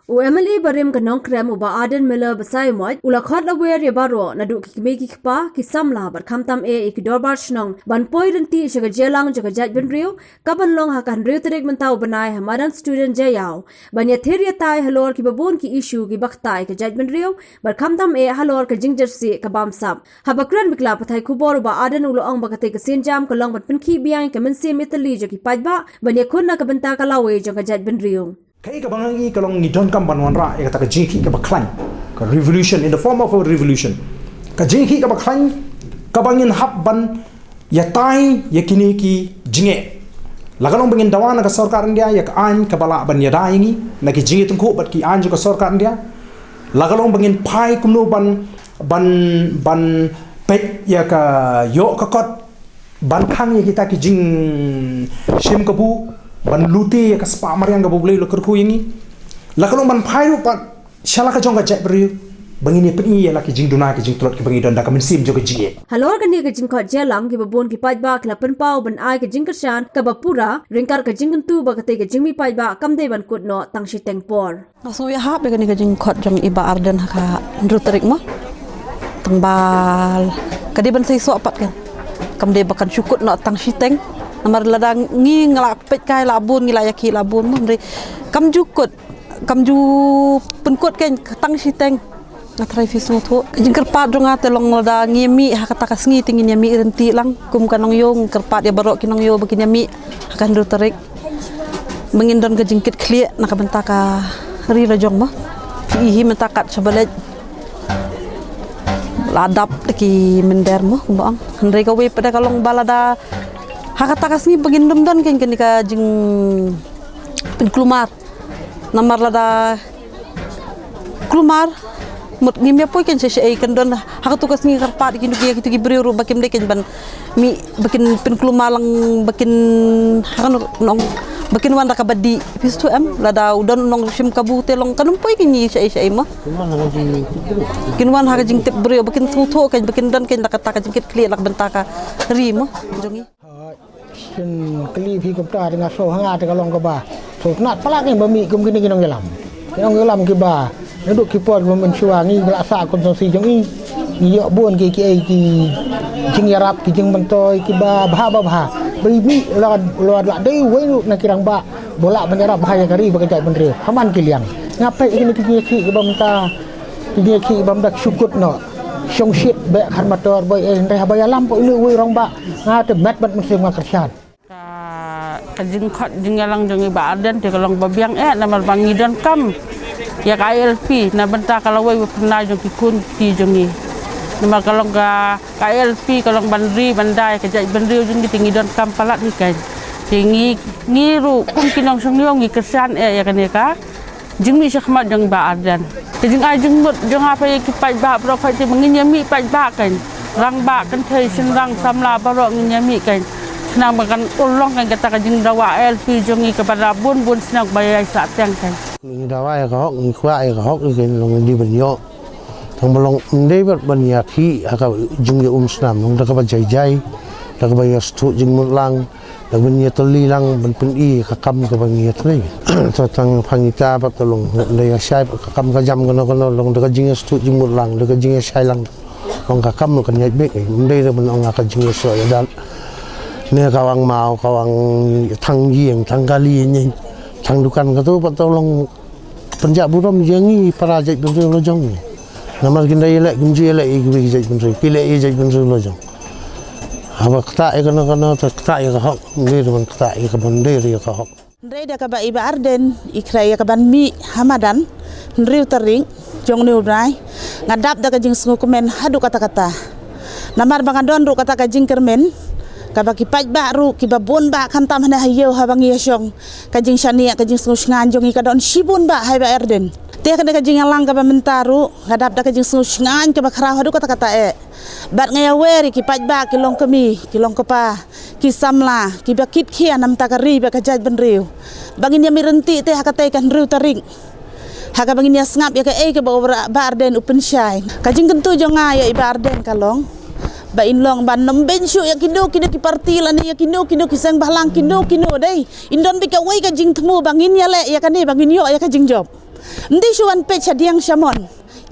UMLA barim kanong krem uba Aden Miller basay moj ulakhot lawer ya baro nadu kikme kikpa kisamla bar khamtam ikidor bar shnong ban poi renti shaga jelang jaga jaj benriu kaban long hakan riu terik mentau banai hamadan student jayau ban ya theria tai halor ki babon ki issue ki baktai ke jaj benriu bar khamtam halor ke jingjersi kabam sap habakran bikla pathai khubor uba Aden ulo ong bakate ke sinjam kalong bat pinki biang ke mensi metali joki pajba ban ya khunna ka benta kalawe jaga jaj benriu Kaya kabangangi kalong ni don kam banwan ra ya kata jinki ka baklan ka revolution in the form of a revolution ka jinki ka baklan kabangin hab ban ya tai ya kini ki jinge lagalong bangin dawana ka sarkar india ya ka an ka bala ban ya daingi na ki jinge tungku bat ki an ka sarkar india lagalong bangin pai kumno ban pet ya ka yo ka kot ban khang ya kita ki jing shim kabu ban luti ya kaspa mariang ga boblei lo kerku ini la kalong ban phairu pa shala ka jonga jai bri bangini pni ya la ki jing duna ki jing tulot ki bangi don da kamen sim joga ji halor ka ni ka jing kho jelang ki babon ki pajba kla pen pau ban ai ka jing kersan ka bapura ringkar ka jing tu ba ka te ka jing mi pajba kam dei ban kut no tang shi teng por aso ya hab ka ni ka jing khot jong iba arden ka ndru terik mo tembal ka di ban sai so pat kan kam dei bakan syukut no tang shi teng Namar ladang ngi ngelak pet kai labun ngi layaki labun mri kam jukut kam ju penkut ken tang siteng ngatrai fisu thu jingker pat jonga telong lada ngi mi ha kata kasngi tingin ya mi renti lang kum kanong yong kerpat ya barok kinong yo begin ya mi akan dur terik mengindon ke jingkit klie nak bentaka ri rajong mo ihi mentakat sebelet ladap ki mender mo bang ndre ka we pada kalong balada Hakata kasni pagindom don ken ka jing pinklumar namar lada klumar mut ngimya poy ken se ken don hakatu kasni karpat kindu ki kitu ki briru bakim de ken ban mi bakin pinklumar lang bakin hakan nong bakin wanda kabadi pistu lada udon nong sim kabute long kanum poy ken ni se ma kinwan ha jing tip briru bakin thu ken bakin don ken lakata ka jingkit kli lak bentaka ri mo jongi Ken keli pi kapta dengan so hanga te kalong ka ba so nak palak ni bami kum kini kinong gelam ki ba nduk ki pot men suangi laksa konsumsi jong ni yo bon ki jing yarap ki jing mentoy ki ba bah bimi la dei we na kirang ba bola menyarap bahaya kari bakajai benre haman ki liang ngapai kini ki ba menta ki ba mdak syukut no Syong shit baik kan motor boy ndai habaya lampu lu we rong ba nga te met bat musim ngakersan ka jing khot jing yalang jong iba Aden te kalong babiang namar bangi don kam ya ka LP na benta kalau we pernah jong ki kun ti jong ni namar kalong ka LP kalong bandri bandai ka jai bandri jong ki tingi don kam palat ni kan tingi ngiru kun kinong song yong ki kersan ya kan ka jing mi syahmat jong iba Aden Jing ajung mut jong apa yang kita bawa berapa je menginyami bawa kan rang bak kan thai sin rang samla barok nginyami kan senang makan ulong kan kata kajing dawa LP jongi kepada bun senang bayar sateng kan ni dawa ya ka hok ni kwa ya ka hok ni kan long di banyo tang belong ndai ber banya ki aka jung ya snam long da ka jai da ka bayar stu jing mut lang da banya teli lang ban pen I ka kam ka banya tli tang phangita ba tolong le ya sai ka kam ka jam kono long da ka jing stu jing mut lang da ka jing sai lang long ka kam kan nyai bek ndai da ban ong ka jing so ya dal ne kawang mau kawang thang yieng thang kali ni thang dukan ka tu ba tolong penjak buram jengi para jai ben lo jong namar kindai le gumji le I gi jai ben pile I jai ben lo jong Apa kata ikan kata ikan hok ni dengan kata ikan bandiri ikan hok. Ndai da ka ba iba Arden ikrai ka ban mi Hamadan ndriu tering jong ni udai ngadap da ka jing sungu komen hadu kata-kata namar bangadon ru kata ka jing kermen ka ba ki paj ba ru ki ba bon ba kan tam hana hayo ha bangi yasong ka jing shania ka jing sungu ngan jong ka don shibun ba hai ba Arden te ka da ka jing lang ka ba mentaru ngadap da ka jing sungu ngan ka ba khara hadu kata-kata bat ngaya weri ki paj ba ki long kami ki long kopa ki samla ki bakit khia nam takari ba ka jaj ben riu bangin ya mirenti te hakate kan riu taring haka bangin ya ngap ya ka ke ba Arden open shine ka jing kentu jonga ya iba Arden kalong ba inlong ban nom bensu ya kindo ki parti lan ya kindo ki sang bahlang kindo dai indon bi ka wei ka jing temu bangin ya le ya kan ni bangin yo ya ka jing job Mdi syuan pech diang syamon.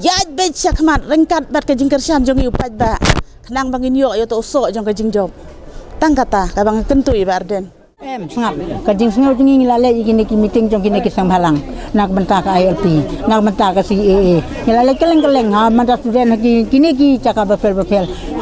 Yaj bech syakmat rengkat bat ke jingkersan jong upat ba. Kenang bangin yo yo to sok jong ke jingjob. Tang kata ka bang kentui ba Arden. Em ngap kajing sengau tinggi ngilale ikini ki meeting jong kini ki Sambhalang nak bentak ka ILP nak bentak ka CAA ngilale keleng-keleng ha mata student kini ki cakap befel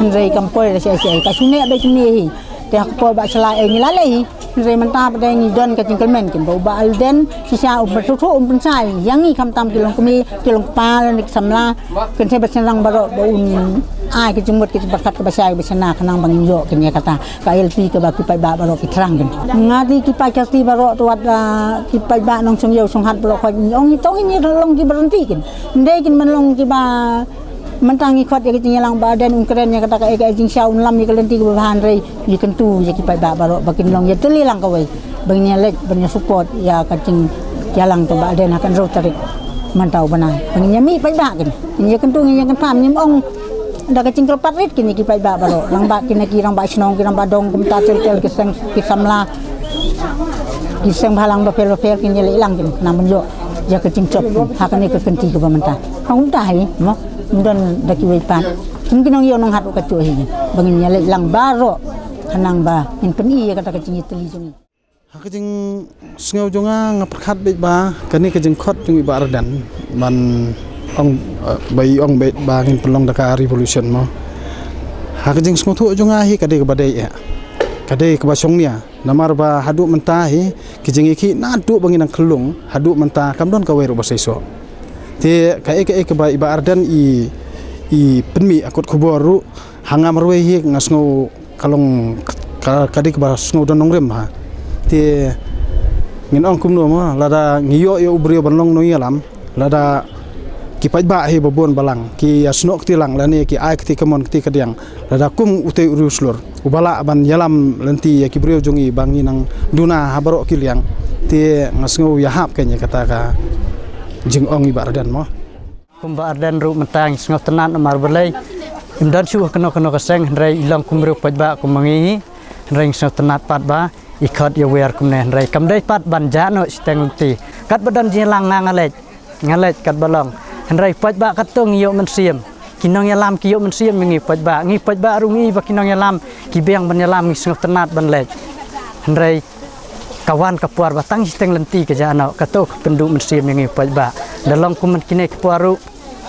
hendrai kampoi da sai ka sune ba kini te ko ba sala ngilale hendrai menta pada ngi don ka jingkelmen kin ba alden sisa ubatu pensai yang ni kam tam kilong kami kilong pal nik samla ken se basenang baro ba un ai ke jumut ke bakat ke basai besana kenang bangin yo kini kata ka ILP ke ba ki pai ba baro ki terang kin ngati ki pai kasti baro tuat ki pai ba nong song yo song hat baro ko ong tong ni long ki berhenti kin ndai kin menlong ki ba mentangi khot ya ki lang ba dan ungkren ya kata ka jing shaun lam ni kelenti ke bahan rei ni kentu ya ki pai ba baro bakin long ya teli lang ka wei bangnya lek bangnya support ya kacing jalang to ba dan akan ro tarik mantau banai bangnya mi pai ba kin ya kentu ya kan pam ni ong dah kecing kelpat rit kini ki pai ba baro lang ba kini ki rang ba snong ki rang ba dong kum ta tel ki sang ki samla ki sang Bhalang ba pel kini le lang kini nam yo ya kecing cop hakane ke kenti ke bamanta hong ta hai mo dan dak ki wei pan mungkin ong yo nong hat ka tu hi bangin ya le lang baro hanang ba in peni ya kata kecing teli jong Hakajing sengau jonga ngaperkat bet ba kani kajing khot jong ba Ardan man ong bai ong bet bangin pelong daka revolution mo hakajing sengau tu jonga hi kadai ke badai ya kadai ke basong nia namar ba hadu mentah hi kijing iki na du bangin ang kelung hadu mentah kam don ka weru basaiso te ka ke ba iba Ardan i penmi akut kuboru hanga marwe hi ngasngau kalong kadai ke ba sengau don nongrem ha te ngin ong kum no ma lada ngiyo yo ubrio banlong no yalam lada ki pajba hi babon balang ki asnok ti lang lani ki ai ti kamon ti kadiang lada kum utei uruslur ubala ban yalam lenti ya ki brio jongi bangi nang duna habaro kiliang ti ngasngo ya hap kenya kata ka jing ong iba Ardan mo kum ba Ardan ru mentang sngo tenan mar berlai imdan su keno kaseng hendrai ilang kum ru pajba kum mangi hendrai sngo tenat pat ba ikot ya wer kum ne hendrai kam dai pat ban jano steng ti kat badan jilang ngalet kat balong hendrai pajba katong yo mensiam kinong yalam ki yo mensiam ngi pajba rungi ba kinong yalam ki beng ban yalam ngi sngo tenat ban lej hendrai kawan kapuar batang steng lenti ke jano katok penduk mensiam ngi pajba dalong kum kine kapuaru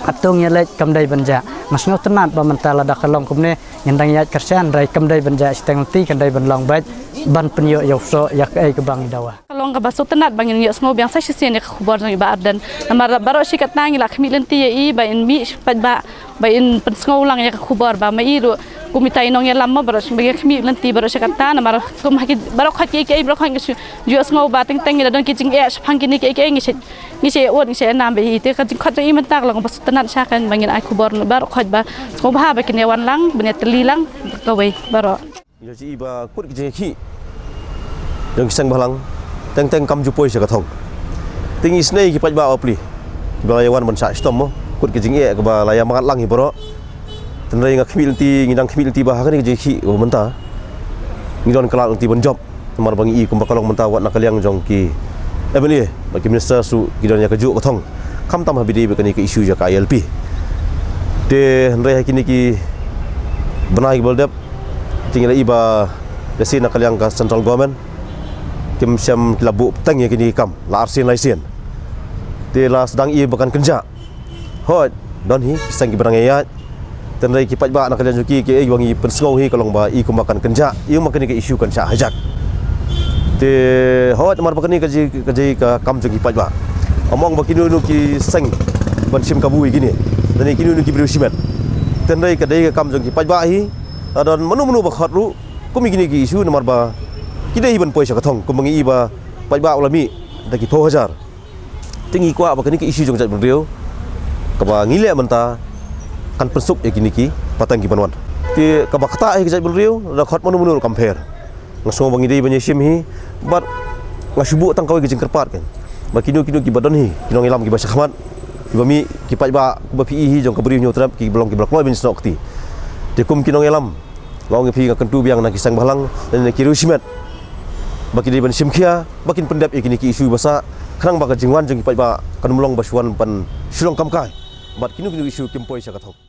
atong ya lej kam dai banja masngo tenat ba mentala da kalong kumne nyandang ya kersan rai kam dai banja steng lenti kan dai ban long baj ban penyo yo so yak ai ke bang dawa kalong ka baso tenat bangin yo smo biang sa sisen ka khubor jong iba Ardan namar baro sikat nangi la khmi lenti i ba in mi pajba ba in pensngau lang ya ka khubor ba mai ru kumitai nong ya lamma baro sembagi khmi lenti baro sikat ta namar kum haki baro khaki ke baro khang yo smo ba teng teng da don kijing e phangkini ke ngi se ot ngi se nam be te ka jing khat i man tak lang baso tenat sa kan bangin ai khubor baro khaj ba sko ba ba kine wan lang bene teli lang ka wei baro yo ji ba kut kijing ki yang kisang Bhalang teng kam jupoi se kathong tingi snei ki pajba opli balayawan ban sa stom mo kut kijing e ka ba laya mangat lang hi boro tenrai nga khmil ti ngidang khmil ti ba hakani kijing ki o menta ngidon kala ti ban job mar bangi i kum bakalong menta wat nakaliang jong ki ebeni bagi minister su gidon ya kaju kathong kam tam habidi be kani ke isu ja ka ILP de hendrai hakini ki benai boldep tinggal iba desi nakaliang ka central government kim siam labu teng ya kini kam la arsin laisen te la sedang i bakan kerja hot don hi sang ki barang ya tenrai ki pajba nak kalian juki ke wangi pensngau hi kalong ba i kum makan kerja i makan ke isu kan sa hajak te hot mar bakani kaji ka kam juki pajba omong bakinu nu ki sang ban sim kabui gini dan kini nu ki beri simet tenrai kadai ka kam juki pajba hi dan menu bakhot ru kumi gini ki isu nomor ba kita hiban poi sakatong kumangi iba pajba ulami daki 2000 tingi kwa bakani ki isu jong jat brio kaba ngile menta kan pensuk e kini ki patang ki banwan ti kaba kata e jat brio da khot manu compare ngaso bangi dei banye sim hi bat ngasubu tang kawe ki jengkerpat kan bakino ki badon hi kinong ilam ki basa khamat ibami ki pajba ku ba pi hi jong kabri nyu trap ki blok moi bin snokti ti kum kinong ilam ngong pi ka kentu biang na kisang Bhalang dan ki rusimet bagi di ban simkia bakin pendap ikini ki isu basa khang ba ka jingwan jeng ki pai ba kan mulong ba suan pan silong kam kai bat kinu isu kim poi sa ka thok